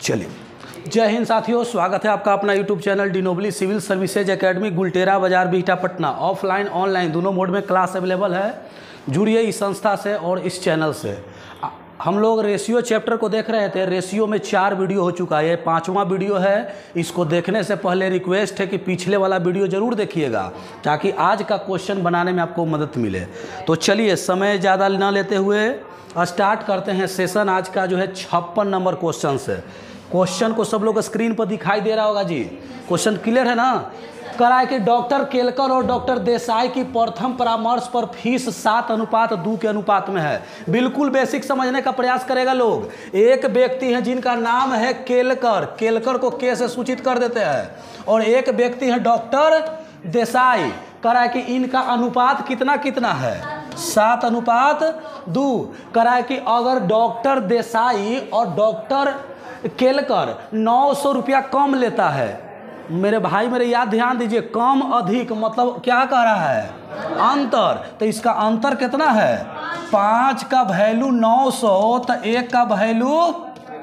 चलिए, जय हिंद साथियों, स्वागत है आपका अपना YouTube channel Dinobali civil services academy, Gulatera बाजार, बिहटा, पटना। ऑफलाइन ऑनलाइन दोनों मोड में क्लास अवेलेबल है। जुड़िए इस संस्था से और इस चैनल से। हम लोग रेशियो चैप्टर को देख रहे थे। रेशियो में 4 वीडियो हो चुका है, ये 5वां वीडियो है। इसको देखने से पहले रिक्वेस्ट है कि पिछले वाला वीडियो ज़रूर देखिएगा ताकि आज का क्वेश्चन बनाने में आपको मदद मिले। तो चलिए, समय ज़्यादा ना लेते हुए स्टार्ट करते हैं सेशन। आज का जो है 56 नंबर क्वेश्चन से। क्वेश्चन को सब लोग स्क्रीन पर दिखाई दे रहा होगा जी। क्वेश्चन क्लियर है ना? कराए कि डॉक्टर केलकर और डॉक्टर देसाई की प्रथम परामर्श पर फीस 7:2 के अनुपात में है। बिल्कुल बेसिक समझने का प्रयास करेगा लोग। एक व्यक्ति है जिनका नाम है केलकर, केलकर को के से सूचित कर देते हैं, और एक व्यक्ति है डॉक्टर देसाई। कराए कि इनका अनुपात कितना कितना है? 7:2। कराए कि अगर डॉक्टर देसाई और डॉक्टर केलकर 900 रुपया कम लेता है, मेरे भाई मेरे याद ध्यान दीजिए, कम अधिक मतलब क्या कह रहा है? अंतर। तो इसका अंतर कितना है? 5 का वैल्यू 900 तो 1 का वैल्यू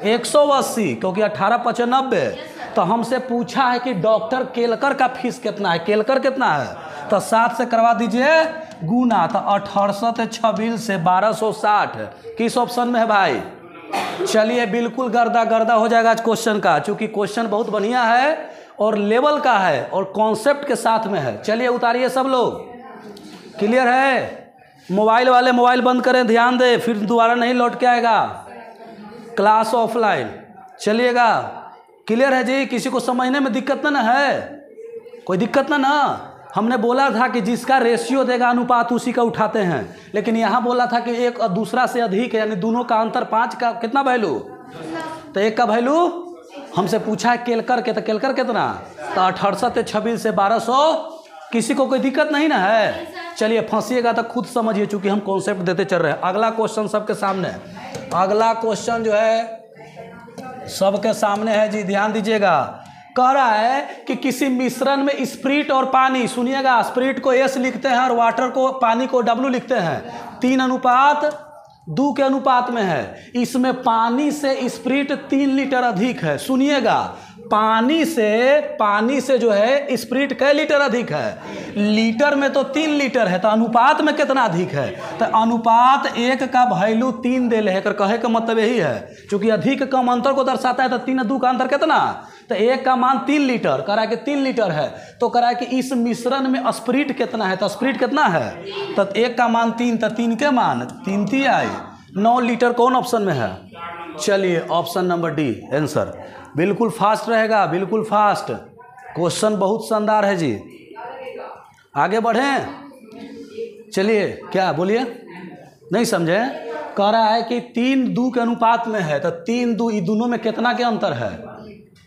180, क्योंकि 1895। तो हमसे पूछा है कि डॉक्टर केलकर का फीस कितना है। केलकर कितना है? तो 7 से करवा दीजिए गुना, तो 1826 से 1260 किस ऑप्शन में है भाई? चलिए, बिल्कुल गर्दा गर्दा हो जाएगा आज क्वेश्चन का, चूंकि क्वेश्चन बहुत बढ़िया है और लेवल का है और कॉन्सेप्ट के साथ में है। चलिए उतारिए सब लोग। क्लियर है? मोबाइल वाले मोबाइल बंद करें, ध्यान दें, फिर दोबारा नहीं लौट के आएगा। क्लास ऑफलाइन चलिएगा। क्लियर है जी? किसी को समझने में दिक्कत ना है? कोई दिक्कत ना? हमने बोला था कि जिसका रेशियो देगा अनुपात उसी का उठाते हैं, लेकिन यहाँ बोला था कि एक और दूसरा से अधिक है, यानी दोनों का अंतर 5 का कितना वैल्यू? तो 1 का वैल्यू हमसे पूछा है केलकर के, तो केलकर कितना? तो 1826 से 1200। किसी को कोई दिक्कत नहीं ना है? चलिए, फंसिएगा तो खुद समझिए, चूंकि हम कॉन्सेप्ट देते चल रहे हैं। अगला क्वेश्चन सबके सामने, अगला क्वेश्चन जो है सबके सामने है जी, ध्यान दीजिएगा। कह रहा है कि किसी मिश्रण में स्प्रिट और पानी, सुनिएगा, स्प्रिट को S लिखते हैं और वाटर को, पानी को W लिखते हैं, 3:2 के अनुपात में है। इसमें पानी से स्प्रिट 3 लीटर अधिक है। सुनिएगा, पानी से जो है स्प्रिट कै लीटर अधिक है? लीटर में तो 3 लीटर है, तो अनुपात में कितना अधिक है? तो अनुपात 1 का वैल्यू 3 दे ले, कहे का मतलब यही है, क्योंकि अधिक कम अंतर को दर्शाता है। तो 3:2 का अंतर कितना? तो 1 का मान 3 लीटर, करा कि 3 लीटर है। तो करा कि इस मिश्रण में स्प्रिट कितना है? तो स्प्रिट कितना है? तो 1 का मान 3, तो 3 के मान 3 3 आए 9 लीटर। कौन ऑप्शन में है? चलिए, ऑप्शन नंबर डी आंसर। बिल्कुल फास्ट रहेगा, बिल्कुल फास्ट। क्वेश्चन बहुत शानदार है जी। आगे बढ़ें। चलिए, क्या बोलिए, नहीं समझे? कह रहा है कि 3:2 के अनुपात में है, तो 3:2 ये दोनों में कितना के अंतर है?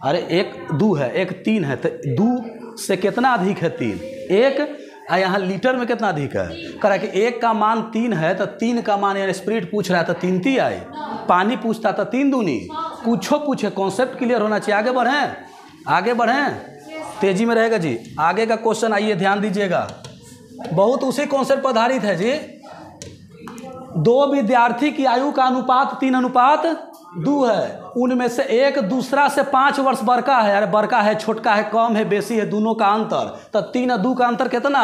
अरे 1:2 है, 1:3 है, तो 2 से कितना अधिक है? 3। 1 यहाँ लीटर में कितना अधिक है? कह रहा है कि 1 का मान 3 है, तो 3 का मान, यानी स्प्रिट पूछ रहा है, तो 3 3 आए। पानी पूछता तो 3 दूनी। कुछो पूछे, कॉन्सेप्ट क्लियर होना चाहिए। आगे बढ़ें, आगे बढ़ें, तेजी में रहेगा जी। आगे का क्वेश्चन आइए, ध्यान दीजिएगा, बहुत उसी कॉन्सेप्ट पर आधारित है जी। 2 विद्यार्थी की आयु का अनुपात 3:2 है। उनमें से एक दूसरा से 5 वर्ष बड़का है। अरे बड़का है, छोटका है, कम है, बेसी है, दोनों का अंतर। तो 3:2 का अंतर कितना?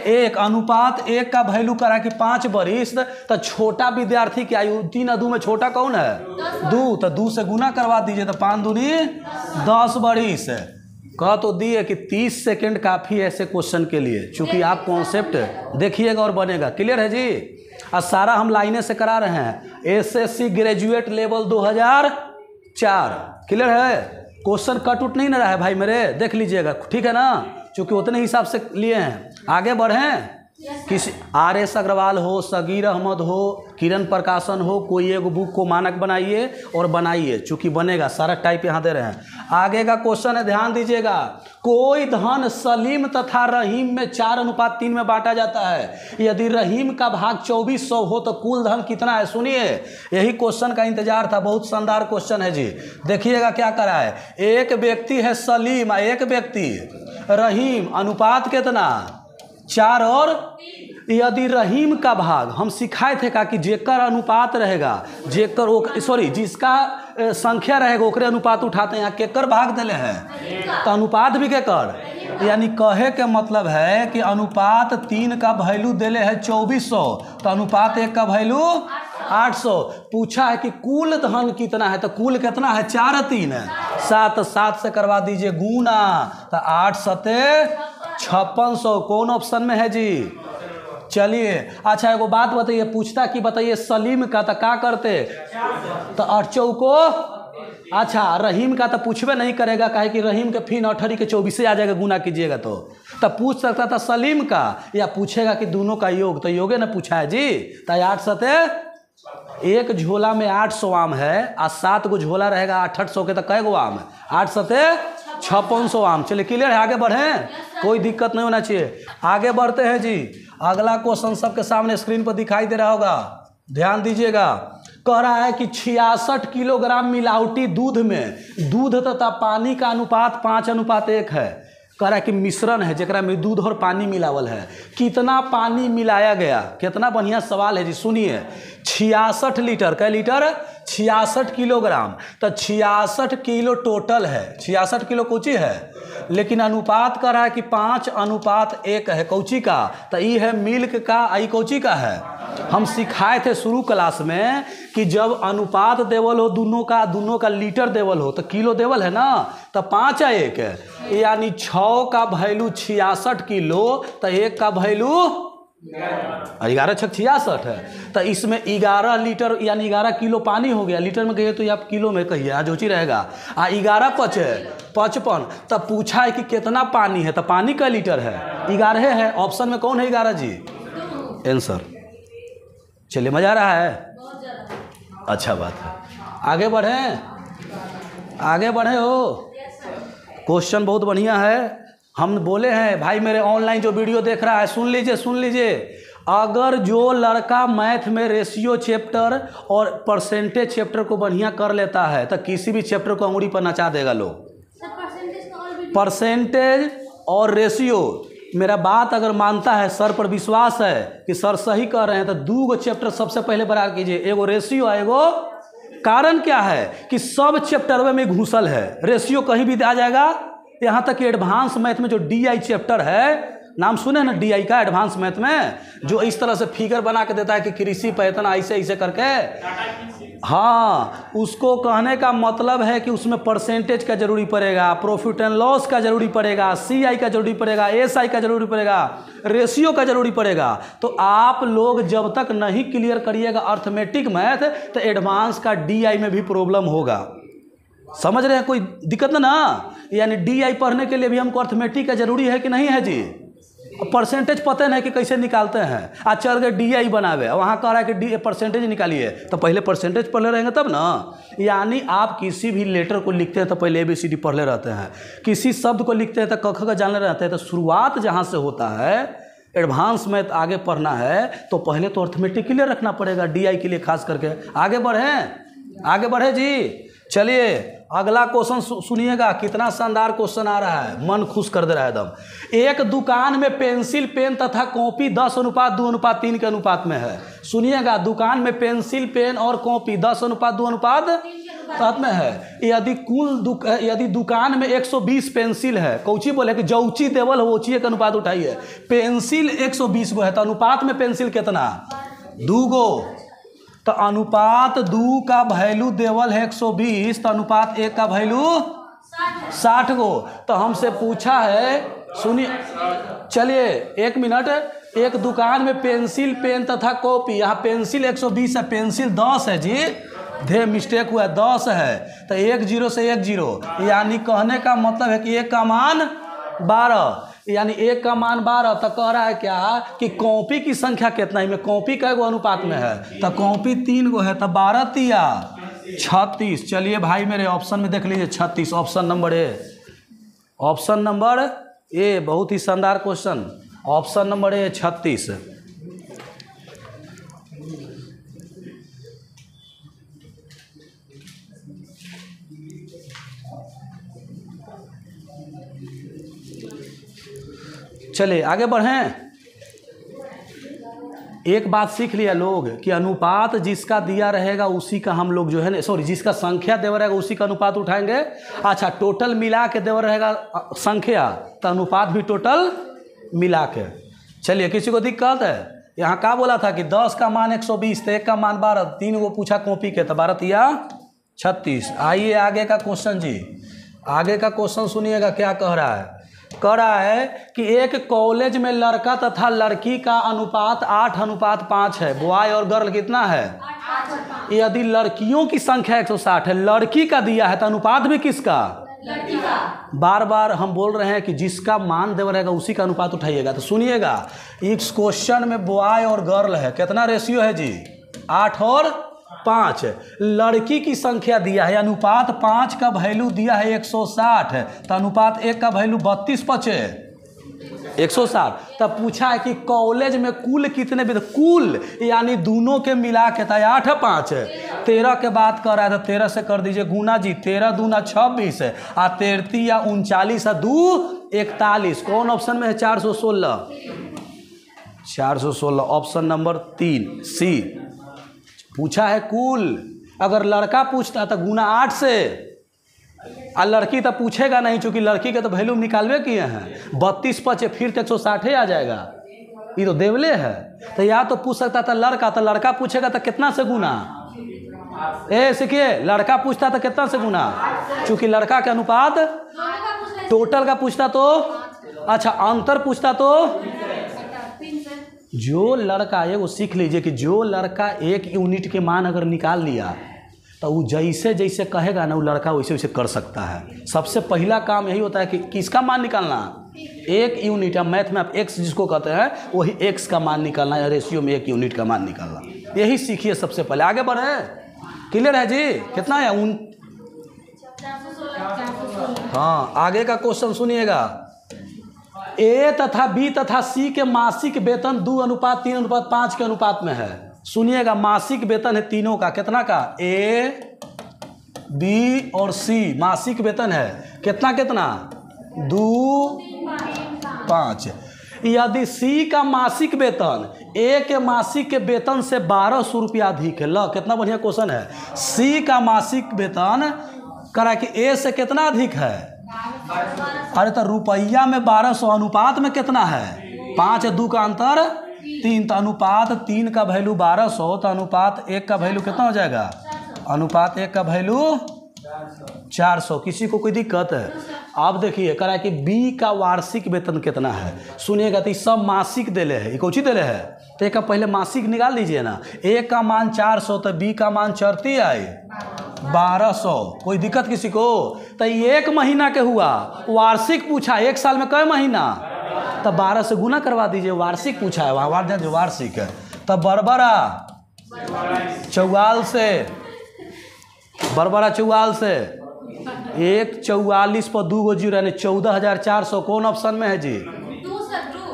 1। अनुपात 1 का वैल्यू करा कि 5 वर्ष। तो छोटा विद्यार्थी की आयु 3:2 में छोटा कौन है? 2। तो 2 से गुना करवा दीजिए, तो 5 दूनी 10 वर्ष। कह तो दिए कि 30 सेकेंड काफ़ी है ऐसे क्वेश्चन के लिए, चूँकि आप कॉन्सेप्ट देखिएगा और बनेगा। क्लियर है जी? और सारा हम लाइनें से करा रहे हैं। SSC graduate level 2004। क्लियर है? क्वेश्चन कट उट नहीं ना रहा है भाई मेरे, देख लीजिएगा, ठीक है ना? क्योंकि उतने हिसाब से लिए हैं। आगे बढ़ें। किसी RS अग्रवाल हो, सगीर अहमद हो, किरण प्रकाशन हो, कोई एक बुक को मानक बनाइए और बनाइए, चूँकि बनेगा। सारा टाइप यहाँ दे रहे हैं। आगे का क्वेश्चन है, ध्यान दीजिएगा। कोई धन सलीम तथा रहीम में 4:3 में बांटा जाता है। यदि रहीम का भाग 2400 हो तो कुल धन कितना है? सुनिए, यही क्वेश्चन का इंतजार था। बहुत शानदार क्वेश्चन है जी। देखिएगा क्या करा है। एक व्यक्ति है सलीम, एक व्यक्ति रहीम, अनुपात कितना? 4 और यदि रहीम का भाग हम सिखाए थे का कि जेकर अनुपात रहेगा, जेकर सॉरी जिसका संख्या रहेगा ओकरे अनुपात उठाते हैं। यहाँ केकर भाग दिले हैं तो अनुपात भी केकर, यानी कहे के मतलब है कि अनुपात 3 का वैल्यू दिले है 2400 तो अनुपात 1 का वैल्यू 800। पूछा है कि कुल धन कितना है तो कुल कितना है 4 और 3 है 7, 7 से करवा दीजिए गुना तो 8 सते 5600। कौन ऑप्शन में है जी? चलिए अच्छा एगो बात बताइए, पूछता कि बताइए सलीम का तो क्या करते तो 8 चौको, अच्छा रहीम का तो पूछबे नहीं करेगा काहे कि रहीम के फिर 8 के 24 आ जाएगा गुना कीजिएगा तो तब पूछ सकता था सलीम का, या पूछेगा कि दोनों का योग तो योगे ना पूछा है जी। तो 8 सते एक झोला में 800 आम है और 7 गो झोला रहेगा 800 के तो कै गो आम है 8 सते 5600 आम। चलिए क्लियर है, आगे बढ़ें, कोई दिक्कत नहीं होना चाहिए। आगे बढ़ते हैं जी। अगला क्वेश्चन सबके सामने स्क्रीन पर दिखाई दे रहा होगा, ध्यान दीजिएगा। कह रहा है कि 66 किलोग्राम मिलावटी दूध में दूध तथा पानी का अनुपात 5:1 है। कह रहा है कि मिश्रण है जरा में दूध और पानी मिलावल है, कितना पानी मिलाया गया। कितना बढ़िया सवाल है जी, सुनिए। 66 लीटर, कै लीटर 66 किलोग्राम तो 66 किलो टोटल है, 66 किलो कौची है, लेकिन अनुपात कर रहा है कि 5:1 है कौची का, तो ये है मिल्क का, आई कौची का है। हम सिखाए थे शुरू क्लास में कि जब अनुपात देवल हो दोनों का लीटर देवल हो तो किलो देवल है ना, तो 5:1 यानी 6 का वैल्यू 66 किलो तो 1 का वैल्यू 11 6 66 है। तो इसमें 11 लीटर यानी 11 किलो पानी हो गया। लीटर में कहिए तो आप किलो में कहिए, आज उची रहेगा। 11 5 55। तब पूछा है कि कितना पानी है, तो पानी का लीटर है 11 है। ऑप्शन में कौन है 11 जी? आंसर। चलिए मजा आ रहा है, अच्छा बात है। आगे बढ़े हो, क्वेश्चन बहुत बढ़िया है। हम बोले हैं भाई मेरे ऑनलाइन जो वीडियो देख रहा है सुन लीजिए। अगर जो लड़का मैथ में रेशियो चैप्टर और परसेंटेज चैप्टर को बढ़िया कर लेता है तो किसी भी चैप्टर को अंगुली पर नचा देगा लोग। परसेंटेज और रेशियो, मेरा बात अगर मानता है, सर पर विश्वास है कि सर सही कह रहे हैं, तो 2 चैप्टर सबसे पहले बराबर कीजिए, एगो रेशियो एगो। कारण क्या है कि सब चैप्टर में घुसल है, रेशियो कहीं भी आ जाएगा। यहाँ तक कि एडवांस मैथ में जो DI चैप्टर है, नाम सुने ना DI का, एडवांस मैथ में जो इस तरह से फिगर बना के देता है कि कृषि पे इतना ऐसे करके, हाँ, उसको कहने का मतलब है कि उसमें परसेंटेज का जरूरी पड़ेगा, प्रॉफिट एंड लॉस का जरूरी पड़ेगा, CI का जरूरी पड़ेगा, SI का जरूरी पड़ेगा, रेशियो का जरूरी पड़ेगा। तो आप लोग जब तक नहीं क्लियर करिएगा अर्थमेटिक मैथ तो एडवांस का DI में भी प्रॉब्लम होगा। समझ रहे हैं, कोई दिक्कत ना। यानी DI पढ़ने के लिए भी हमको अर्थमेटिक का जरूरी है कि नहीं है जी। परसेंटेज पता नहीं कि कैसे निकालते हैं, आज चल के DI बनावे, वहाँ कह रहा है कि परसेंटेज निकालिए, तो पहले परसेंटेज पढ़ले रहेंगे तब ना। यानी आप किसी भी लेटर को लिखते हैं तो पहले ABCD पढ़ले रहते हैं, किसी शब्द को लिखते हैं तो क ख का जानले रहते हैं। तो शुरुआत जहाँ से होता है, एडवांस मैथ आगे पढ़ना है तो पहले तो अर्थमेटिक क्लियर रखना पड़ेगा, DI के लिए खास करके। आगे बढ़े जी। चलिए अगला क्वेश्चन सुनिएगा, कितना शानदार क्वेश्चन आ रहा है, मन खुश कर दे रहा है एकदम। एक दुकान में पेंसिल पेन तथा कॉपी 10:2:3 के अनुपात में है। सुनिएगा, दुकान में पेंसिल पेन और कॉपी 10:2:3 में है। यदि दुकान में 120 पेंसिल है, कौची बोले कि जौची देवल हो वोची का अनुपात उठाइए। पेंसिल 120 गो है तो अनुपात में पेंसिल कितना? 2 गो। तो अनुपात 2 का वैल्यू देवल है 120 तो अनुपात 1 का वैल्यू 60 गो। तो हमसे पूछा है, सुनिए, चलिए 1 मिनट। एक दुकान में पेंसिल पेन तथा कॉपी, यहाँ पेंसिल 120 है, पेंसिल 10 है जी, धे मिस्टेक हुआ है, 10 है। तो 1 0 से 1 0, यानी कहने का मतलब है कि 1 का मान 12, यानी 1 का मान 12। तो कह रहा है क्या कि कॉपी की संख्या कितना है, में कॉपी कै गो अनुपात में है, तो कॉपी 3 गो है, तो 12 तिया 36। चलिए भाई मेरे ऑप्शन में देख लीजिए 36, ऑप्शन नंबर ए, बहुत ही शानदार क्वेश्चन। Option number A 36। चलिए आगे बढ़ें। एक बात सीख लिया लोग कि अनुपात जिसका दिया रहेगा उसी का हम लोग जो है ना, सॉरी, जिसका संख्या देवर रहेगा उसी का अनुपात उठाएंगे। अच्छा, टोटल मिला के देवर रहेगा संख्या, तो अनुपात भी टोटल मिला के। चलिए, किसी को दिक्कत है? यहाँ क्या बोला था कि 10 का मान 120, तो 1 का मान 12, 3 को पूछा कॉपी के, तो 12 या 36। आइए आगे का क्वेश्चन जी, आगे का क्वेश्चन सुनिएगा क्या कह रहा है। कह रहा है कि एक कॉलेज में लड़का तथा लड़की का अनुपात 8:5 है। बॉय और गर्ल कितना है? यदि लड़कियों की संख्या 160 है, लड़की का दिया है, तो अनुपात भी किसका? लड़की का। बार बार हम बोल रहे हैं कि जिसका मान देवर रहेगा उसी का अनुपात उठाइएगा। तो सुनिएगा, इस क्वेश्चन में बॉय और गर्ल है, कितना रेशियो है जी? 8 और 5। लड़की की संख्या दिया है, अनुपात 5 का वैल्यू दिया है 160 है, तो अनुपात 1 का वैल्यू 32 बचे 160। तब पूछा है कि कॉलेज में कुल कितने विद्यार्थी, कुल यानी दोनों के मिला के था 8 और 5 है। 13 के बात कर रहा है तो 13 से कर दीजिए गुना जी, 13 दूना 26 है, आ 33 या 39 आ 2 41। कौन ऑप्शन में है? 416। 416 ऑप्शन नंबर 3 सी। पूछा है कुल, अगर लड़का पूछता तो गुना 8 से, और लड़की तो पूछेगा नहीं, चूंकि लड़की के तो वैल्यू निकालवे किए हैं। 32 बचे, फिर तो 160 आ जाएगा, ये तो देवले है। तो या तो पूछ सकता था लड़का, तो लड़का पूछेगा तो कितना से गुना? सीखिए, लड़का पूछता तो कितना से गुना, चूंकि लड़का के अनुपात टोटल का पूछता तो, अच्छा अंतर पूछता तो, जो लड़का, ये वो सीख लीजिए कि जो लड़का 1 यूनिट के मान अगर निकाल लिया तो वो जैसे जैसे कहेगा ना वो लड़का वैसे वैसे कर सकता है। सबसे पहला काम यही होता है कि किसका मान निकालना? 1 यूनिट, या मैथ में आप एक्स जिसको कहते हैं वही एक्स का मान निकालना, या रेशियो में 1 यूनिट का मान निकालना। यही सीखिए सबसे पहले, आगे बढ़े। क्लियर है जी? कितना है? हाँ, आगे का क्वेश्चन सुनिएगा। ए तथा बी तथा सी के मासिक वेतन 2:3:5 के अनुपात में है। सुनिएगा, मासिक वेतन है तीनों का, कितना का? ए, बी और सी मासिक वेतन है कितना कितना? 2, 5। यदि सी का मासिक वेतन ए के मासिक के वेतन से 1200 रुपया अधिक है, लो कितना बढ़िया क्वेश्चन है। सी का मासिक वेतन करा कि ए से कितना अधिक है? अरे तो रुपया में 1200, अनुपात में कितना है? 5 और 2 का अंतर 3, तो अनुपात 3 का वैल्यू 1200, तो अनुपात 1 का वैल्यू कितना हो जाएगा? अनुपात 1 का वैल्यू 400। किसी को कोई दिक्कत है? आप देखिए करा कि बी का वार्षिक वेतन कितना है। सुनिएगा तो सब मासिक देले है, ये कौची देले है? तो एक का पहले मासिक निकाल लीजिए ना। ए का मान 400, तो बी का मान चढ़ती आई 1200। कोई दिक्कत किसी को? तो 1 महीना के हुआ, वार्षिक पूछा 1 साल में कई महीना, तब 12 से गुना करवा दीजिए। वार्षिक पूछा है, वहाँ जो वार्षिक है, तब बरबरा 44 से, बरबरा 44 से 144 पर 2 जीरो यानी 14,400। कौन ऑप्शन में है जी?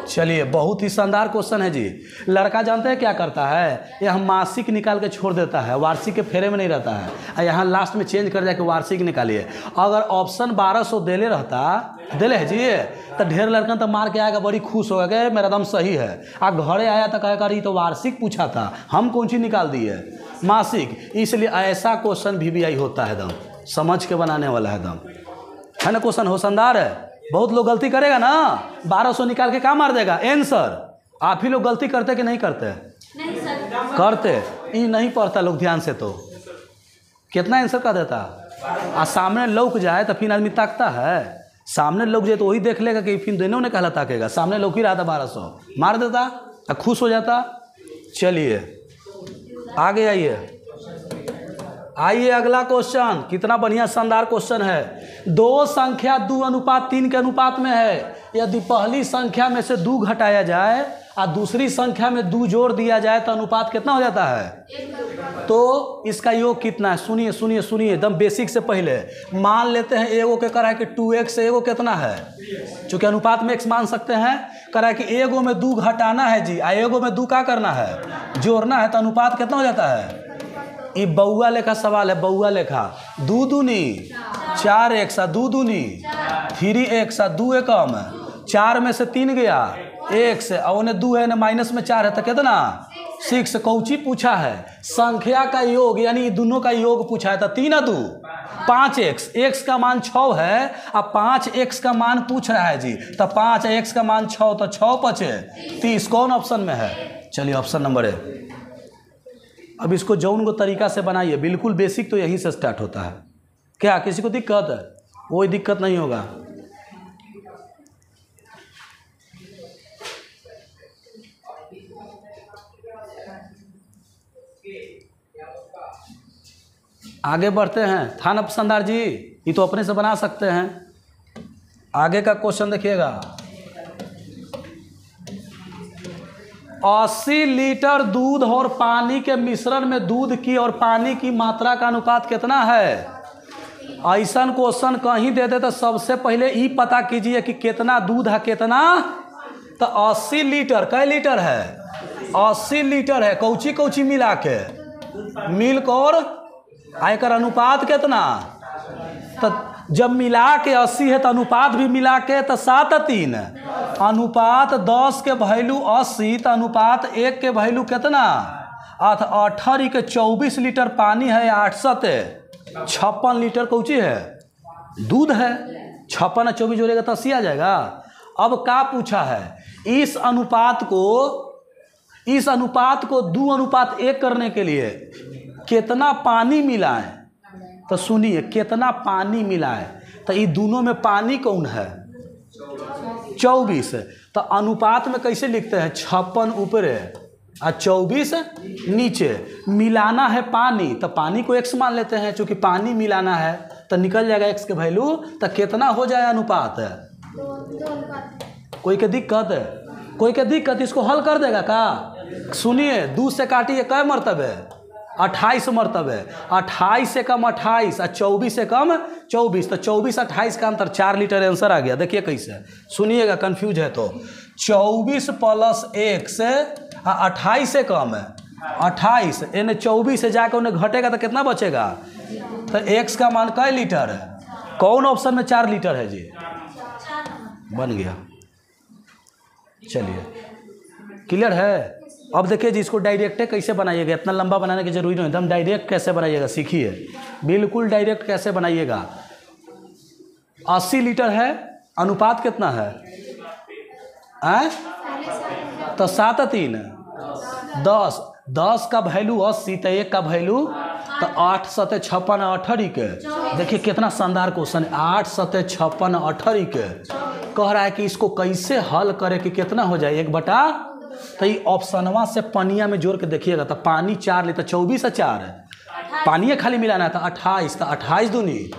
चलिए, बहुत ही शानदार क्वेश्चन है जी। लड़का जानते हैं क्या करता है? यह मासिक निकाल के छोड़ देता है, वार्षिक के फेरे में नहीं रहता है, और यहाँ लास्ट में चेंज कर जाके वार्षिक निकालिए। अगर ऑप्शन 1200 देले रहता, देले है जी, तो ढेर लड़का तो मार के आएगा, बड़ी खुश होगा कि मेरा दम सही है। आ घरे आया तो कहेगा रही तो वार्षिक पूछा था, हम कौन सी निकाल दिए मासिक। इसलिए ऐसा क्वेश्चन VVI होता है, दम समझ के बनाने वाला है, दम है ना। क्वेश्चन हो शानदार है। बहुत लोग गलती करेगा ना, 1200 निकाल के क्या मार देगा? आंसर। आप ही लोग गलती करते कि नहीं करते? नहीं सर। करते, ये नहीं पढ़ता लोग ध्यान से, तो कितना आंसर का देता। आ सामने लौक जाए तो फिर आदमी ताकता है, सामने लौक जाए तो वही देख लेगा कि फिर दोनों ने कहला ताकेगा। सामने लौक ही रहा था 1200, मार देता, खुश हो जाता। चलिए आगे आइए, अगला क्वेश्चन। कितना बढ़िया शानदार क्वेश्चन है। 2 संख्या 2:3 के अनुपात में है। यदि पहली संख्या में से 2 घटाया जाए और दूसरी संख्या में 2 जोड़ दिया जाए तो अनुपात कितना हो जाता है? तो इसका योग कितना है? सुनिए सुनिए सुनिए, एकदम बेसिक से पहले मान लेते हैं एगो के करा कि 2x, एगो कितना है? चूँकि अनुपात में x मान सकते हैं। करा कि एगो में 2 घटाना है जी, एगो में 2 क्या करना है? जोड़ना है, तो अनुपात कितना हो जाता है? ये बउआ लेखा सवाल है, बउआ लेखा। 2 दूनी 4x, 2 दूनी 3x, 2 एकम 4 में से 3 गया 1 से, और 2 है ना, माइनस में 4 है, तो कितना 6 कौची पूछा है, संख्या का योग यानी दोनों का योग पूछा है। तो 3 2 5x, x का मान 6 है, अब 5x का मान पूछ रहा है जी। तो 5x का मान 6, तो 6 5 30। कौन ऑप्शन में है? चलिए ऑप्शन नंबर है। अब इसको जौन को तरीका से बनाइए, बिल्कुल बेसिक तो यहीं से स्टार्ट होता है। क्या किसी को दिक्कत है? कोई दिक्कत नहीं होगा। आगे बढ़ते हैं। थाना पसंदार जी, ये तो अपने से बना सकते हैं। आगे का क्वेश्चन देखिएगा। 80 लीटर दूध और पानी के मिश्रण में दूध की और पानी की मात्रा का अनुपात कितना है? ऐसा क्वेश्चन कहीं दे दे तो सबसे पहले ये पता कीजिए कि कितना दूध है कितना। तो 80 लीटर, कै लीटर है? 80 लीटर है। कौची कौची मिला के? मिल्क और आयकर अनुपात कितना? तो जब मिला के 80 है तो अनुपात भी मिला के तो 7:3। अनुपात 10 के वैल्यू 80, तो अनुपात 1 के वैल्यू कितना? 18 के 24 लीटर पानी है, 8 56 लीटर कौची है? दूध है। 56 और 24 जोड़ेगा तो 80 आ जाएगा। अब क्या पूछा है? इस अनुपात को 2:1 करने के लिए कितना पानी मिलाएं? तो सुनिए, कितना पानी मिलाएं? तो ये दोनों में पानी कौन है? 24। तो अनुपात में कैसे लिखते हैं? 56 ऊपर और 24 नीचे। मिलाना है पानी, तो पानी को x मान लेते हैं, चूंकि पानी मिलाना है तो निकल जाएगा x के वैल्यू। तो कितना हो जाए अनुपात? कोई के दिक्कत है? कोई के दिक्कत? इसको हल कर देगा का? सुनिए, 2 से काटिए, कै मरतबे? 28 मरतबे। 28 से कम 28 और 24 से कम 24, तो 24 28 का अंतर 4 लीटर आंसर आ गया। देखिए कैसे, सुनिएगा, कंफ्यूज है तो 24 + 1 से 28 से कम है 28, यानी 24 से जाकर उन्हें घटेगा तो कितना बचेगा? तो x का मान कै लीटर है? कौन ऑप्शन में 4 लीटर है जी? बन गया। चलिए, क्लियर है? अब देखिए जी, इसको डायरेक्ट कैसे बनाइएगा। इतना लंबा बनाने की जरूरी नहीं, एकदम डायरेक्ट कैसे बनाइएगा सीखिए। बिल्कुल डायरेक्ट कैसे बनाइएगा। 80 लीटर है, अनुपात कितना है? तो 7:3 10 का वैल्यू 80, तो 1 का वैल्यू तो 8 7 56 18 के। देखिए कितना शानदार क्वेश्चन है। 8 7 56 18 के कह रहा है कि इसको कैसे हल करे कि कितना हो जाए 1/। तो ये ऑप्शनवा से पनिया में जोड़ के देखिएगा। तो पानी 4 लीटर, 24 और 4 है, पानी खाली मिलाना है। तो 28, तो 28 दूनी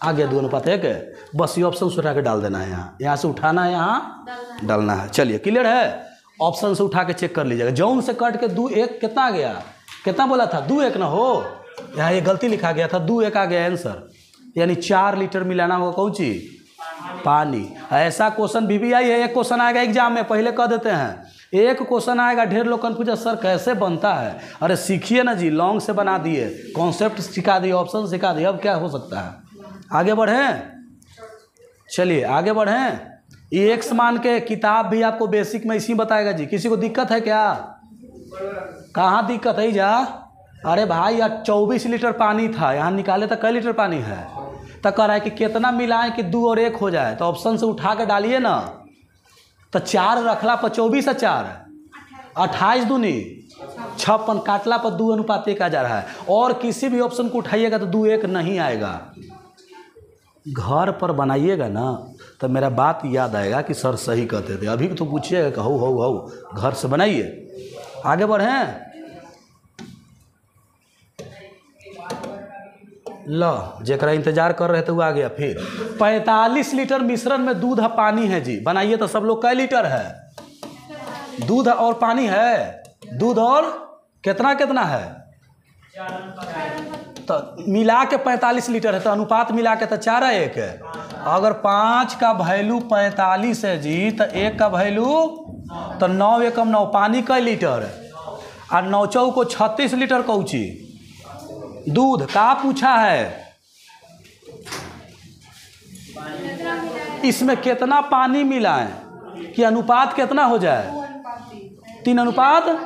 आ गया 2:1। बस ये ऑप्शन से उठा के डाल देना है। यहाँ से उठाना है, यहाँ डालना है। चलिए, क्लियर है? ऑप्शन से उठा के चेक कर लीजिएगा। जौन से कट के 2:1 कितना आ गया? कितना बोला था? 2:1 ना हो, यहाँ ये गलती लिखा गया था, 2:1 आ गया आंसर। यानी 4 लीटर मिलाना होगा कौन सी? पानी। ऐसा क्वेश्चन भी आई है। एक क्वेश्चन आएगा एग्जाम में, पहले कह देते हैं। एक क्वेश्चन आएगा, ढेर लोग कन्फ्यूज, सर कैसे बनता है? अरे सीखिए ना जी, लॉन्ग से बना दिए, कॉन्सेप्ट सिखा दिए, ऑप्शन सिखा दिए, अब क्या हो सकता है? आगे बढ़ें। चलिए आगे बढ़ें। एक्स मान के किताब भी आपको बेसिक में इसी बताएगा जी। किसी को दिक्कत है क्या? कहाँ दिक्कत है जा? अरे भाई यार, 24 लीटर पानी था, यहाँ निकाले तो कै लीटर पानी है? तो कह रहा है कि कितना मिलाएं कि 2 और 1 हो जाए। तो ऑप्शन से उठा के डालिए ना। तो 4 रखला पर 24 और 4 28 दूनी 56, काटला पर 2:1 आ जा रहा है। और किसी भी ऑप्शन को उठाइएगा तो 2:1 नहीं आएगा। घर पर बनाइएगा ना तो मेरा बात याद आएगा कि सर सही कहते थे। अभी तो पूछिएगा कि हो घर से बनाइए। आगे बढ़ें। लो, जेकरा इंतजार कर रहे थे वो आ गया। फिर 45 लीटर मिश्रण में दूध और पानी है जी। बनाइए तो सब लोग कै लीटर है? दूध और पानी है। दूध और कितना कितना है? तो मिला के 45 लीटर है, तो अनुपात मिला के तो 4:1 है। अगर 5 का वैल्यू 45 है जी, तो 1 का वैल्यू तो 9 एकम 9। पानी कै लीटर? और 9 चौको 36 लीटर कौची दूध का पूछा है। इसमें कितना पानी मिलाएं कि अनुपात कितना हो जाए? 3:।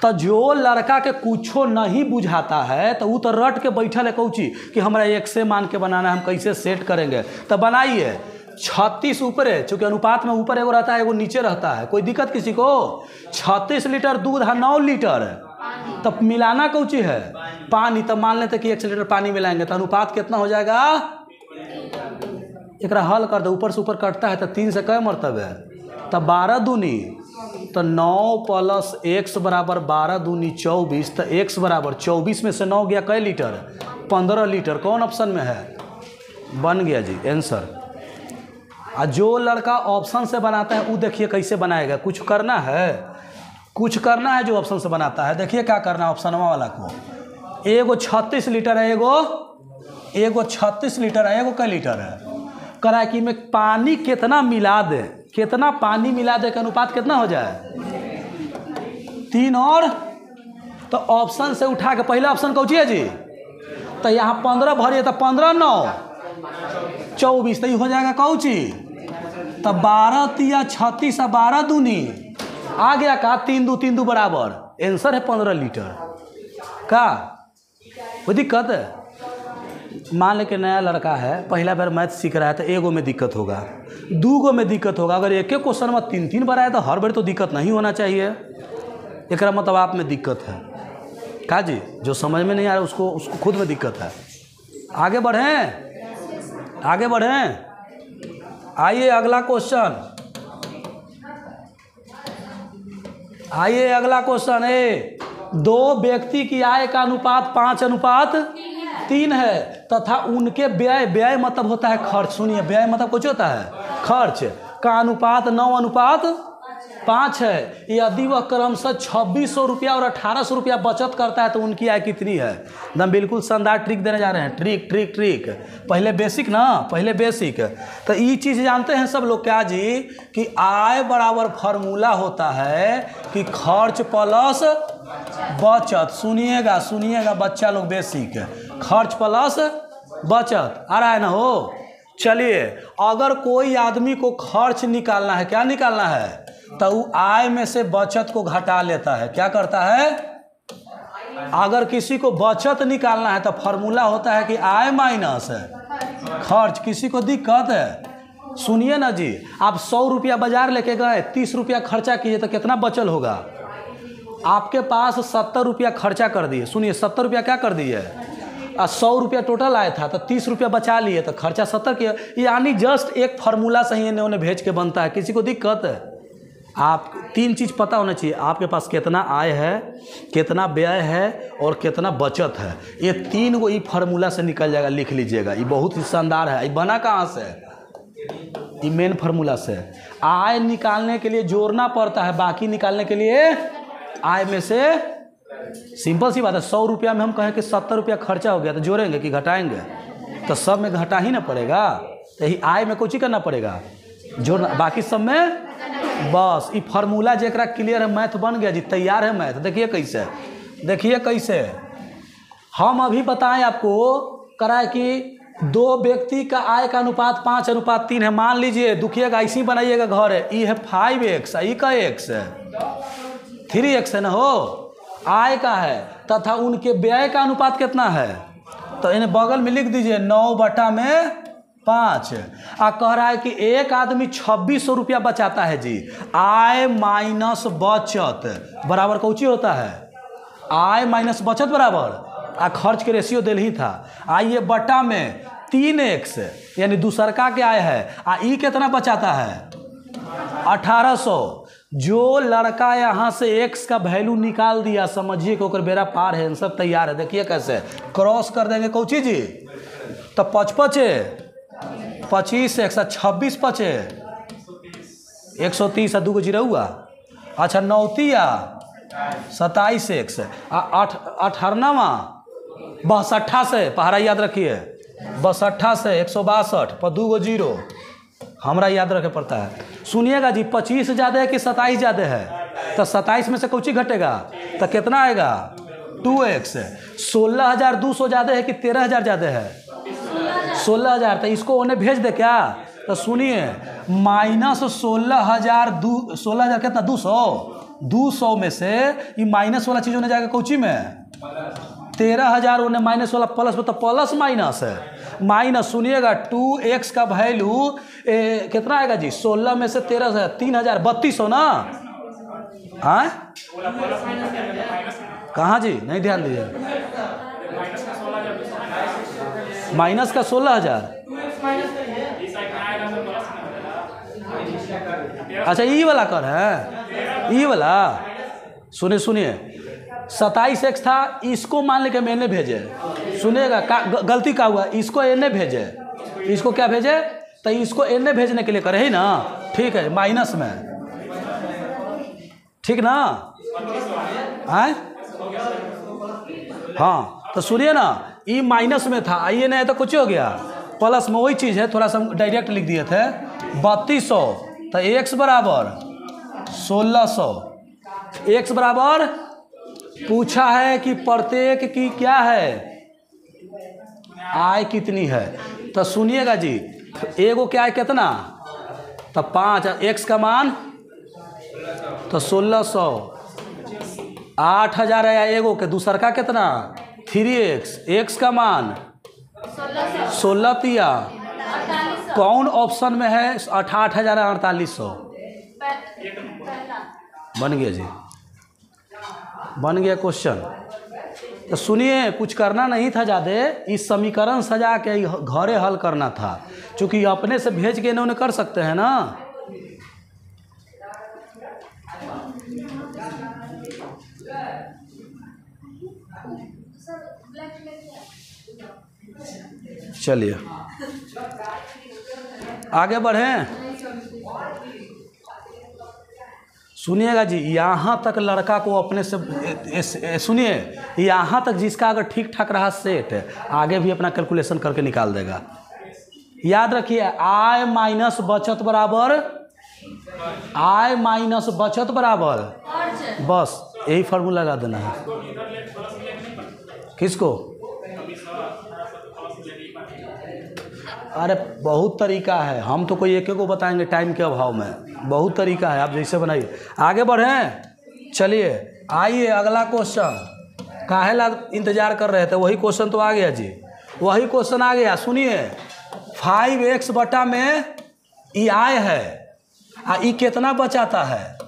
तो जो लड़का के कुछो नहीं बुझाता है तो वो तो रट के बैठल है कौची कि हमरा एक से मान के बनाना है, हम कैसे सेट करेंगे। तो बनाइए 36 ऊपर है, चूँकि अनुपात में ऊपर एगो रहता है एगो नीचे रहता है, कोई दिक्कत किसी को। 36 लीटर दूध है 9 लीटर है, तब मिलाना कौची है पानी। तब मान लेते कि 1 लीटर पानी मिलाएंगे तो अनुपात कितना हो जाएगा। एक हल कर दो, ऊपर से ऊपर कटता है तो 3 से कै मरतब है, तब 12 दूनी तो 9 प्लस x बराबर 12 दूनी 24, तो x बराबर 24 में से 9 गया कै लीटर 15 लीटर। कौन ऑप्शन में है, बन गया जी आंसर। और जो लड़का ऑप्शन से बनाता है वो देखिए कैसे बनाएगा, कुछ करना है, कुछ करना है। जो ऑप्शन से बनाता है देखिए क्या करना है ऑप्शन वाला को। एगो 36 लीटर है, एगो 36 लीटर है, एगो कै लीटर है। करा कि में पानी कितना मिला दे, कितना पानी मिला दे का अनुपात कितना हो जाए 3 और। तो ऑप्शन से उठा के पहला ऑप्शन कौची है जी, तो यहाँ 15 भरिए तो 15 9 24, तो ये हो जाएगा कौची, तो 12 तिया 36 और 12 दूनी आ गया का 3 दू 3 दू बराबर, आंसर है 15 लीटर का। कोई दिक्कत है। मान ले कि नया लड़का है, पहला बार मैथ सीख रहा है, तो एगो में दिक्कत होगा, दूगो में दिक्कत होगा। अगर एक एक क्वेश्चन में 3 बार आए तो हर बार तो दिक्कत नहीं होना चाहिए। एक मतलब आप में दिक्कत है का जी, जो समझ में नहीं आ रहा उसको खुद में दिक्कत है। आगे बढ़ें, आगे बढ़ें। आइए अगला क्वेश्चन, आइए अगला क्वेश्चन है। 2 व्यक्ति की आय का अनुपात 5:3 है तथा उनके व्यय मतलब होता है खर्च। सुनिए, व्यय मतलब कुछ होता है खर्च का अनुपात 9:5 है। यदि वह क्रमशः 2600 रुपया और 1800 रुपया बचत करता है तो उनकी आय कितनी है। एकदम बिल्कुल शानदार ट्रिक देने जा रहे हैं। ट्रिक ट्रिक ट्रिक, पहले बेसिक ना, पहले बेसिक। तो ये चीज़ जानते हैं सब लोग क्या जी, कि आय बराबर फार्मूला होता है कि खर्च प्लस बचत। सुनिएगा सुनिएगा बच्चा लोग, बेसिक खर्च प्लस बचत आ रहा है ना हो। चलिए, अगर कोई आदमी को खर्च निकालना है, क्या निकालना है, तो वो आय में से बचत को घटा लेता है। क्या करता है, अगर किसी को बचत निकालना है तो फार्मूला होता है कि आय माइनस खर्च। किसी को दिक्कत है, सुनिए ना जी, आप 100 रुपया बाजार लेके गए, 30 रुपया खर्चा किए तो कितना बचल होगा। आपके पास 70 रुपया खर्चा कर दिए। सुनिए, 70 रुपया क्या कर दिए, 100 रुपया टोटल आया था तो 30 रुपया बचा लिए तो खर्चा 70 किया। यानी जस्ट एक फार्मूला से ही इन्हें भेज के बनता है। किसी को दिक्कत है, आप 3 चीज़ पता होना चाहिए, आपके पास कितना आय है, कितना व्यय है और कितना बचत है। ये 3 को ये फार्मूला से निकल जाएगा, लिख लीजिएगा। ये बहुत ही शानदार है। ये बना कहाँ से, ये मेन फार्मूला से। आय निकालने के लिए जोड़ना पड़ता है, बाकी निकालने के लिए आय में से, सिंपल सी बात है। 100 रुपया में हम कहें कि 70 रुपया खर्चा हो गया तो जोड़ेंगे कि घटाएंगे, तो सब में घटा ही ना पड़ेगा। तो यही आय में कुछ ही करना पड़ेगा, जोड़ना, बाकी सब में बस। ये फार्मूला जरा क्लियर है, मैथ बन गया जी, तैयार है मैथ। देखिए कैसे, देखिए कैसे हम अभी बताएं आपको, कराए कि 2 व्यक्ति का आय का अनुपात 5:3 है। मान लीजिए, दुखिएगा ऐसे ही बनाइएगा घर है, ये है 5x, ई का x है 3x है ना हो, आय का है, तथा उनके व्यय का अनुपात कितना है, तो इन्हें बगल में लिख दीजिए 9/5। कह रहा है कि एक आदमी 2600 रुपया बचाता है जी। आय माइनस बचत बराबर कौची होता है, आय माइनस बचत बराबर खर्च के रेशियो दिल ही था। आइए बटा में 3x, यानी दूसरका के आय है, ई कितना बचाता है 1800। जो लड़का यहाँ से x का वैल्यू निकाल दिया, समझिए कि ओकर बेरा पार है, सब तैयार है। देखिए कैसे क्रॉस कर देंगे कौची जी, तो 55 25x 26 5 130 2 जीरो हुआ। अच्छा 9 27x 18 62 से पहाड़ा याद रखिए, 62 से 162 पर 2 जीरो हमरा याद रखे पड़ता है। सुनिएगा जी, 25 ज़्यादा है कि 27 ज़्यादा है, तो 27 में से कुछ ही घटेगा तो कितना आएगा 2x। 16,200 ज़्यादा है कि 13,000 ज़्यादा है 16,000, तो इसको उन्हें भेज दे क्या। तो सुनिए, -16,000 कितना 200 200 में से ये माइनस वाला चीज़ होने जाएगा कौची में 13,000 होने माइनस वाला प्लस में, तो प्लस माइनस है माइनस। सुनिएगा 2x का वैल्यू कितना आएगा जी 16 में से 13 3,000 3200 ना। हाँ कहाँ जी नहीं ध्यान दीजिए, माइनस का 16,000। अच्छा ई वाला कर है, ई वाला सुनिए सुनिए 27x था, इसको मान लेके मैंने भेजे, सुनिएगा गलती का हुआ, इसको एने भेजे, इसको क्या भेजे तो इसको एने भेजने के लिए करे ही ना, ठीक है माइनस में, ठीक ना। हाँ तो सुनिए ना ई माइनस में था, आइए नहीं तो कुछ हो गया प्लस में, वही चीज़ है, थोड़ा सा डायरेक्ट लिख दिए थे 3200, तो x बराबर 1600, x बराबर पूछा है कि प्रत्येक की क्या है आय कितनी है, तो सुनिएगा जी एगो क्या है कितना, तो 5, x का मान तो 1600, 8,000 है एगो के, दूसर का कितना 3x, x का मान 16 तिया, कौन ऑप्शन में है 8,4800 बन गया जी, बन गया क्वेश्चन। तो सुनिए कुछ करना नहीं था ज़्यादा, इस समीकरण सजा के घरे हल करना था, क्योंकि अपने से भेज के इन्होंने कर सकते हैं ना। चलिए आगे बढ़ें। सुनिएगा जी यहाँ तक लड़का को अपने से सुनिए, यहाँ तक जिसका अगर ठीक ठाक रहा सेट आगे भी अपना कैलकुलेशन करके निकाल देगा। याद रखिए आय माइनस बचत बराबर, आय माइनस बचत बराबर, बस यही फार्मूला लगा देना है। किसको? अरे बहुत तरीका है, हम तो कोई एक को बताएंगे टाइम के अभाव में, बहुत तरीका है, आप जैसे बनाइए। आगे बढ़ें, चलिए आइए अगला क्वेश्चन। काहे ला इंतजार कर रहे थे, वही क्वेश्चन तो आ गया जी, वही क्वेश्चन आ गया। सुनिए 5x बटा में ई आय है, ई कितना बचाता है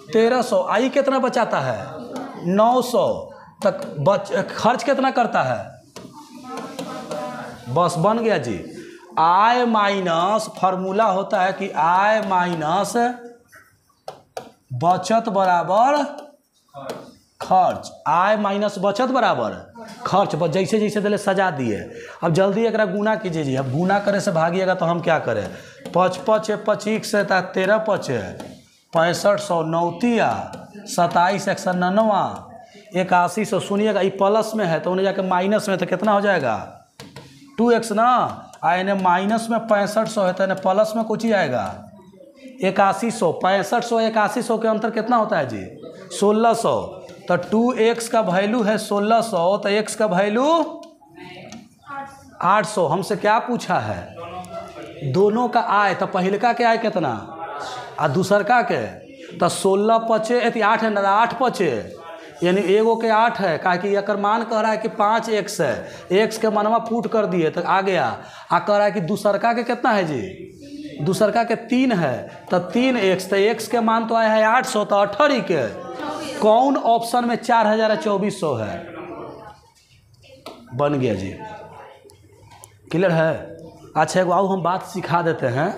1300, आई कितना बचाता है 900 तक, खर्च कितना करता है, बस बन गया जी। आय माइनस फार्मूला होता है कि आय माइनस बचत बराबर खर्च, आय माइनस बचत बराबर खर्च, बस जैसे जैसे दिले सजा दिए। अब जल्दी एक गुना कीजिए जी, अब गुना करे से भागिएगा तो हम क्या करें, 5 25 से 13 5 6500 9 27 199 8100। सुनिएगा ये प्लस में है तो उन्हें जाके माइनस में, तो कितना हो जाएगा 2x ना, आने माइनस में 6500 है तो इन्हें प्लस में कुछ ही आएगा 8100। 6500 8100 के अंतर कितना होता है जी 1600, तो 2x का वैल्यू है 1600, तो x का वैल्यू 800। हमसे क्या पूछा है, दोनों का आय, तो पहले का क्या आय कितना और दूसर का के, तो 16 पचे 8 है ना, 8 पचे यानी एगो के 8 है, कहा कि यकर मान कह रहा है कि 5x है, x के मनवा पुट कर दिए तो आ गया, आ कह रहा है कि दूसरका के कितना है जी, दूसरका के 3 है, तो 3x, तो x के मान तो आया है 800, तो 18 के कौन ऑप्शन में 4024 है, बन गया जी। क्लियर है? अच्छा एक आओ हम बात सिखा देते हैं,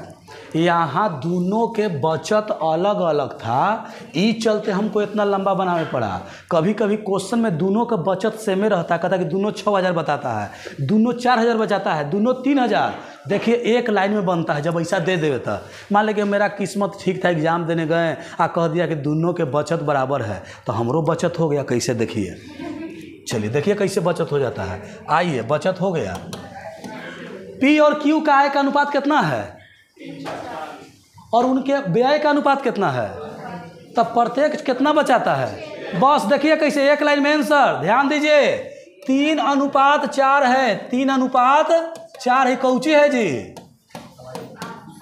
यहाँ दोनों के बचत अलग अलग था, इस चलते हमको इतना लंबा बनाना पड़ा। कभी कभी क्वेश्चन में दोनों का बचत सेमे रहता है, कहता है कि दोनों 6000 बताता है, दोनों 4000 बचाता है, दोनों 3000। देखिए एक लाइन में बनता है, जब ऐसा दे देवे तो मान लीजिए मेरा किस्मत ठीक था, एग्जाम देने गए आ कह दिया कि दोनों के बचत बराबर है, तो हमरो बचत हो गया। कैसे देखिए, चलिए देखिए कैसे बचत हो जाता है। आइए बचत हो गया। पी और क्यू का आय का अनुपात कितना है और उनके व्यय का अनुपात कितना है, तब प्रत्येक कितना बचाता है। बस देखिए कैसे, एक लाइन में आंसर, ध्यान दीजिए 3:4 है, 3:4 है, कौची है जी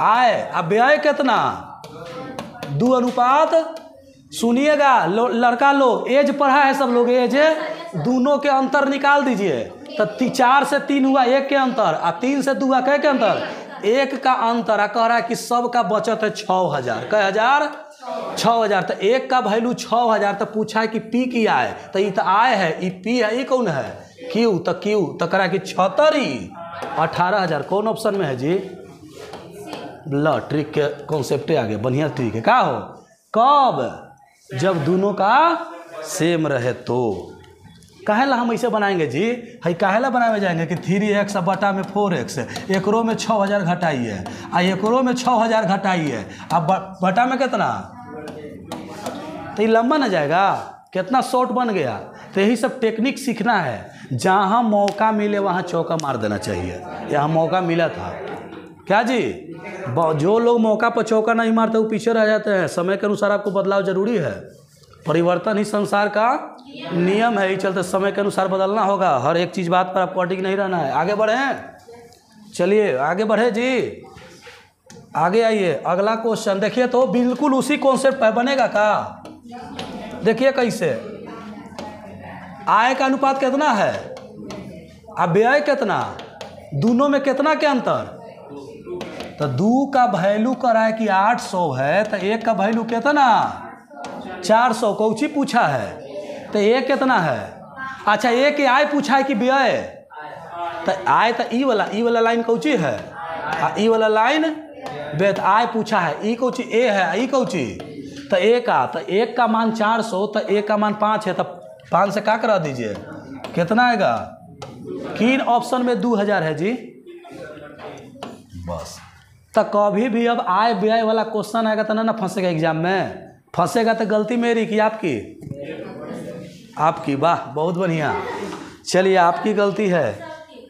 आय, अब व्यय कितना 2:4 सुनिएगा लड़का लोग, एज पढ़ा है सब लोग, एज दोनों के अंतर निकाल दीजिए। तो 4 से 3 हुआ 1 के अंतर, और 3 से 2 हुआ कै के अंतर, 1 का अंतर। आ कह रहा है कि सबका बचत है 6000, कै हजार 6000। तो 1 का वैल्यू 6000। तो पूछा है कि पी की आय, तो ये तो आय है, ये पी है, ये कौन है क्यू। तो क्यू तो कह रहा है कि 76 18000। कौन ऑप्शन में है जी? ला ट्रिक के कॉन्सेप्ट आगे बढ़िया ट्रिक है। क्या हो कब? जब दोनों का सेम रहे तो। काहेला हम ऐसे बनाएंगे जी? है काहेला बनाए जाएंगे कि 3x बटा में 4x, एकरो में 6000 घटाई है, आ एकरो में 6000 घटाई है, अब बटा में कितना, तो ये लंबा ना जाएगा, कितना शॉर्ट बन गया। तो यही सब टेक्निक सीखना है। जहाँ मौका मिले वहाँ चौका मार देना चाहिए। यहाँ मौका मिला था क्या जी? जो लोग मौका पर चौका नहीं मारते वो पीछे रह जाते हैं। समय के अनुसार आपको बदलाव जरूरी है। परिवर्तन ही संसार का नियम है। इस चलते समय के अनुसार बदलना होगा। हर एक चीज़ बात पर आपको अटिक नहीं रहना है। आगे बढ़ें, चलिए आगे बढ़े जी, आगे आइए। अगला क्वेश्चन देखिए, तो बिल्कुल उसी कॉन्सेप्ट पर बनेगा का। देखिए कैसे, आय का अनुपात कितना है, अब व्यय कितना, दोनों में कितना के अंतर। तो 2 का वैल्यू करा है कि 800 है, तो 1 का वैल्यू कितना 400। कौची पूछा है, तो 1 कितना है। अच्छा 1 आय पूछा है कि व्यय, तो आय तो ई वाला लाइन कौची है, ई वाला लाइन व्यय। आय पूछा है, ई कौची ए है, ई कौची तो 1 का, तो 1 का मान 400, तो 1 का मान 5 है, तो 5 से क्या करा दीजिए, कितना आएगा। किन ऑप्शन में 2000 है जी? बस। तो कभी भी अब आय व्यय वाला क्वेश्चन आएगा तो ना फंसेगा एग्जाम में। फंसेगा तो गलती मेरी कि आपकी? आपकी। वाह बहुत बढ़िया। चलिए आपकी गलती है।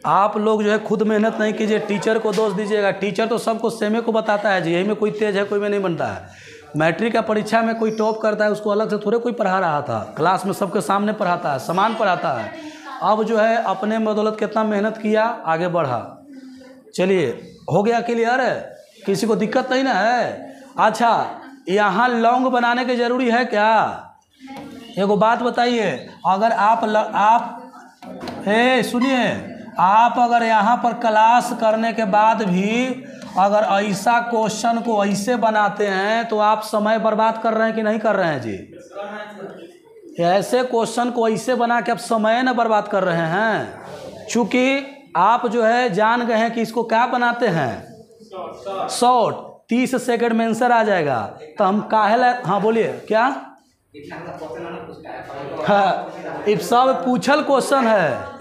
आप लोग जो है खुद मेहनत नहीं कीजिए, टीचर को दोष दीजिएगा। टीचर तो सबको सेमे को बताता है जी, यही में कोई तेज है कोई में नहीं बनता है। मैट्रिक का परीक्षा में कोई टॉप करता है उसको अलग से थोड़े कोई पढ़ा रहा था, क्लास में सबके सामने पढ़ाता है, समान पढ़ाता है। अब जो है अपने बदौलत कितना मेहनत किया, आगे बढ़ा। चलिए हो गया क्लियर है, किसी को दिक्कत नहीं ना है। अच्छा यहाँ लौंग बनाने की ज़रूरी है क्या? एगो बात बताइए, अगर आप सुनिए, आप अगर यहाँ पर क्लास करने के बाद भी अगर ऐसा क्वेश्चन को ऐसे बनाते हैं तो आप समय बर्बाद कर रहे हैं कि नहीं कर रहे हैं जी? ऐसे क्वेश्चन को ऐसे बना के आप समय न बर्बाद कर रहे हैं। चूँकि आप जो है जान गए हैं कि इसको क्या बनाते हैं, शॉर्ट, 30 सेकंड में आंसर आ जाएगा। तो हम काहे, हाँ बोलिए क्या? हाँ ये सब पूछल क्वेश्चन है।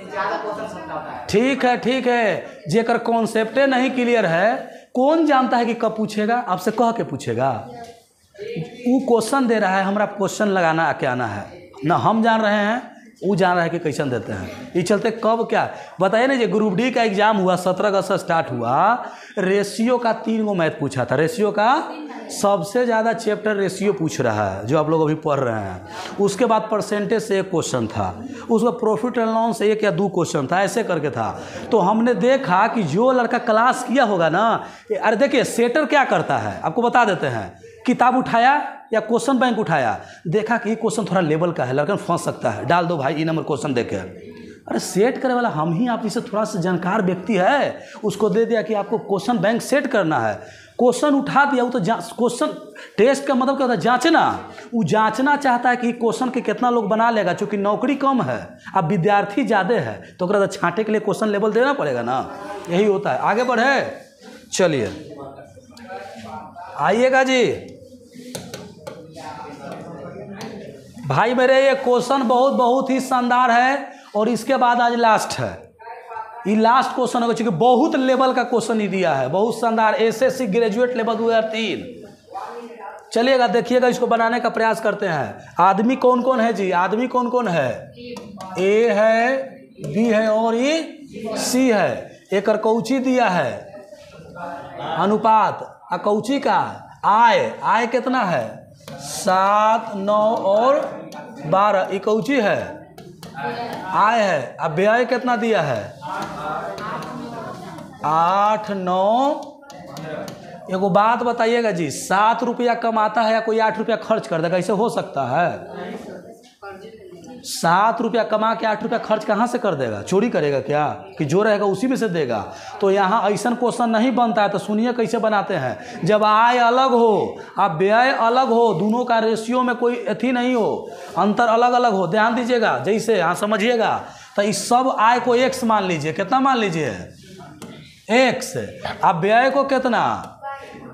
ठीक है, जेकर कॉन्सेप्टे नहीं क्लियर है, कौन जानता है कि कब पूछेगा, आपसे कह के पूछेगा। वो क्वेश्चन दे रहा है, हमरा क्वेश्चन लगाना क्या आना है ना, हम जान रहे हैं वो जान रहा है कि कैसन देते हैं। ये चलते कब क्या बताइए ना जी। ग्रुप डी का एग्जाम हुआ 17 अगस्त से स्टार्ट हुआ, रेशियो का 3 गो मैथ पूछा था। रेशियो का सबसे ज़्यादा चैप्टर रेशियो पूछ रहा है जो आप लोग अभी पढ़ रहे हैं। उसके बाद परसेंटेज से 1 क्वेश्चन था, उसमें प्रॉफिट एंड लॉस से 1 या 2 क्वेश्चन था, ऐसे करके था। तो हमने देखा कि जो लड़का क्लास किया होगा ना, अरे देखिए सेटर क्या करता है आपको बता देते हैं। किताब उठाया या क्वेश्चन बैंक उठाया, देखा कि ये क्वेश्चन थोड़ा लेवल का है, लड़का फंस सकता है, डाल दो भाई ये नंबर क्वेश्चन देके। अरे सेट करने वाला हम ही, आप जिससे थोड़ा सा जानकार व्यक्ति है उसको दे दिया कि आपको क्वेश्चन बैंक सेट करना है। क्वेश्चन उठा दिया, वो तो क्वेश्चन टेस्ट का मतलब क्या होता है, जांचना। वो जांचना चाहता है कि क्वेश्चन के कितना लोग बना लेगा, चूँकि नौकरी कम है अब विद्यार्थी ज़्यादा है, तो छांटे के लिए क्वेश्चन लेवल देना पड़ेगा ना, यही होता है। आगे बढ़े, चलिए आइएगा जी भाई मेरे। ये क्वेश्चन बहुत ही शानदार है, और इसके बाद आज लास्ट है। ये लास्ट क्वेश्चन होगा, चूँकि बहुत लेवल का क्वेश्चन ही दिया है, बहुत शानदार। SSC graduate level 2003। चलिएगा देखिएगा, इसको बनाने का प्रयास करते हैं। आदमी कौन कौन है जी? आदमी कौन कौन है? ए है, बी है और ये सी है। एक कौची दिया है अनुपात, कौची का आय कितना है 7, 9 और 12। ये कौची है आय है। अब व्यय कितना दिया है 8, 9 एगो बात बताइएगा जी, 7 रुपया कमाता है या कोई 8 रुपया खर्च कर देगा? ऐसे हो सकता है? 7 रुपया कमा के 8 रुपया खर्च कहाँ से कर देगा? चोरी करेगा क्या कि जो रहेगा उसी में से देगा? तो यहाँ ऐसा क्वेश्चन नहीं बनता है। तो सुनिए कैसे बनाते हैं। जब आय अलग हो और व्यय अलग हो, दोनों का रेशियो में कोई अथी नहीं हो, अंतर अलग अलग हो, ध्यान दीजिएगा। जैसे यहाँ समझिएगा, तो इस सब आय को x मान लीजिए। कितना मान लीजिए? x। अब व्यय को कितना?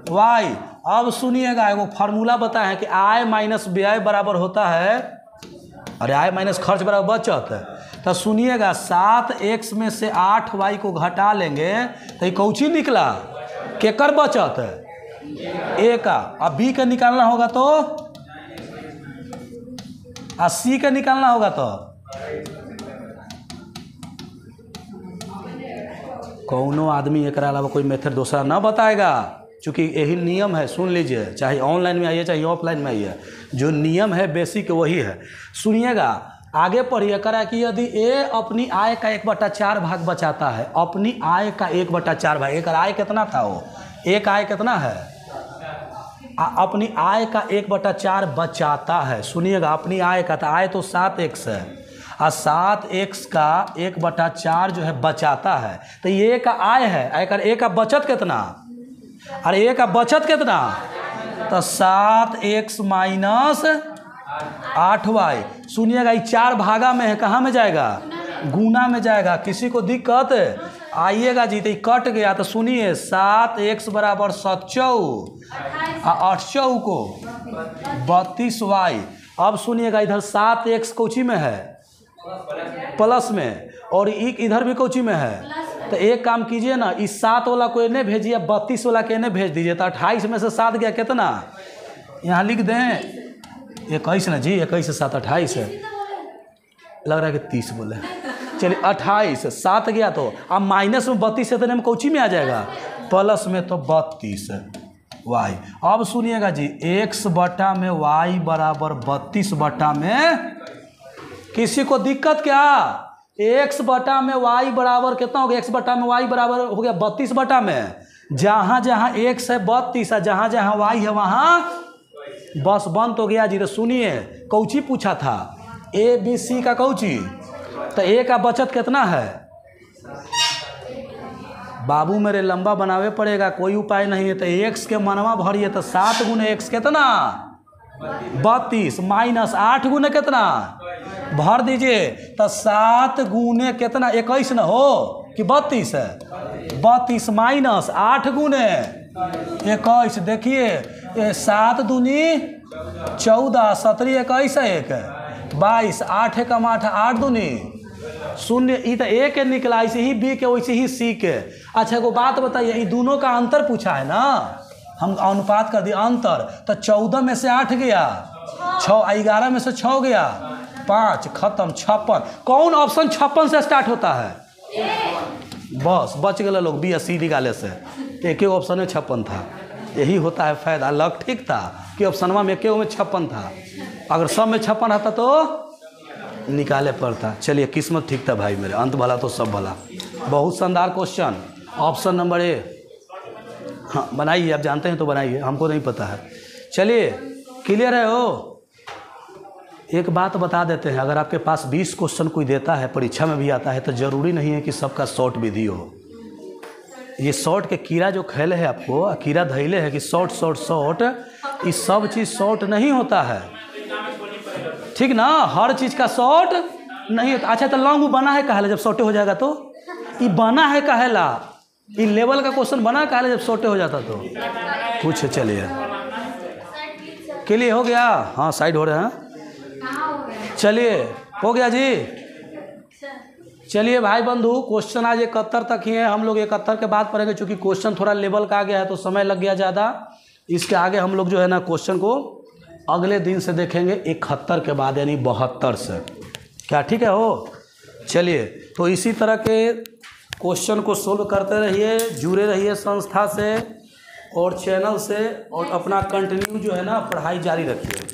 y। अब सुनिएगा, एगो फार्मूला बताए हैं कि आय माइनस व्यय बराबर होता है, अरे आय माइनस खर्च बराबर बचत है। तो सुनिएगा, 7x में से 8y को घटा लेंगे तो ये कौची निकला? केकर बचत है? a का। अब b का निकालना होगा तो, और c का निकालना होगा तो कौनो आदमी एक अलावा कोई मेथड दूसरा ना बताएगा, चूँकि यही नियम है। सुन लीजिए, चाहे ऑनलाइन में आइए चाहे ऑफलाइन में आइए, जो नियम है बेसिक वही है। सुनिएगा, आगे पढ़िए। करा कि यदि ए अपनी आय का 1/4 भाग बचाता है, अपनी आय का 1/4 भाग, एक आय कितना था वो? एक आय कितना है? अपनी आय का 1/4 बचाता है। सुनिएगा, अपनी आय का, तो आय तो 7x है और 7x का 1/4 जो है बचाता है। तो ये का आय है, ए का बचत कितना? अरे ए का बचत कितना? तो 7x माइनस 8y। सुनिएगा, ये 4 भागा में है, कहाँ में जाएगा? गुना में जाएगा। किसी को दिक्कत आइएगा जी, तो ये कट गया। तो सुनिए, 7x बराबर 7 और 8 को 32y। अब सुनिएगा, इधर 7x कोची में है? प्लस में, और इधर भी कोची में है? तो एक काम कीजिए ना, इस 7 वाला को इन्हें भेजिए, 32 वाला के इन्हें भेज दीजिए। तो 28 में से 7 गया कितना? यहाँ लिख दें 21 ना जी, 21 से 7 28 है। लग रहा है कि 30 बोले। चलिए 28, 7 गया तो अब माइनस में 32 है, तो में कोची में आ जाएगा? प्लस में, तो 32 y। अब सुनिएगा जी, x बटा में y बराबर 32 बटा में, किसी को दिक्कत क्या? x बटा में y बराबर कितना हो गया? x बटा में y बराबर हो गया 32 बटा में। जहाँ जहाँ x है 32 है, जहाँ जहाँ y है वहाँ बस बंद हो गया जी। तो सुनिए, कौची पूछा था? a b c का कौची? तो a का बचत कितना है? बाबू मेरे लंबा बनावे पड़ेगा, कोई उपाय नहीं है। तो x के मनवा भरिए, तो 7 गुने x कितना? 32 माइनस 8 गुने कितना? भर दीजिए। तो 7 गुने कितना? 21 ना हो कि 32 है? 32 माइनस 8 गुने 21। देखिए, 7 दूनी 14, 17 21 1 22, 8 एकम 8, 8 दूनी 0। ये तो ए के निकला, ऐसे ही बी के वैसे ही सी के। अच्छा, एगो बात बताइए, ये दोनों का अंतर पूछा है ना, हम अनुपात कर दिए अंतर। तो 14 में से 8 गया 6, 11 में से 6 गया 5, खत्म 56। कौन ऑप्शन 56 से स्टार्ट होता है? बस बच गए लोग बी या सी निकाले से। एक ही ऑप्शन में 56 था। यही होता है फायदा। लग ठीक था कि ऑप्शनवा में एक में 56 था, अगर सब में 56 रहता तो निकाले पड़ता। चलिए, किस्मत ठीक था भाई मेरे, अंत भला तो सब भला। बहुत शानदार क्वेश्चन, ऑप्शन नंबर ए। हाँ बनाइए, आप जानते हैं तो बनाइए, हमको नहीं पता है। चलिए, क्लियर है हो? एक बात बता देते हैं, अगर आपके पास 20 क्वेश्चन कोई देता है, परीक्षा में भी आता है, तो ज़रूरी नहीं है कि सबका शॉर्ट विधि हो। ये शॉर्ट के कीड़ा जो खेले है आपको, कीड़ा धैले है कि शॉर्ट शॉर्ट शॉर्ट, ये सब चीज़ शॉर्ट नहीं होता है, ठीक ना? हर चीज़ का शॉर्ट नहीं होता। अच्छा, तो लॉन्ग बना है कहला जब शॉर्टे हो जाएगा? तो ये बना है कहला, ये लेवल का क्वेश्चन बना कहला जब शॉर्टे हो जाता तो पूछे। चलिए, क्लियर हो गया? हाँ, साइड हो रहे हैं। चलिए, हो गया जी। चलिए भाई बंधु, क्वेश्चन आज 71 तक ही है। हम लोग 71 के बाद पढ़ेंगे, चूँकि क्वेश्चन थोड़ा लेवल का आ गया है तो समय लग गया ज़्यादा। इसके आगे हम लोग जो है ना क्वेश्चन को अगले दिन से देखेंगे 71 के बाद, यानी 72 से। क्या ठीक है हो? चलिए, तो इसी तरह के क्वेश्चन को सोल्व करते रहिए, जुड़े रहिए संस्था से और चैनल से, और अपना कंटिन्यू जो है ना पढ़ाई जारी रखिए।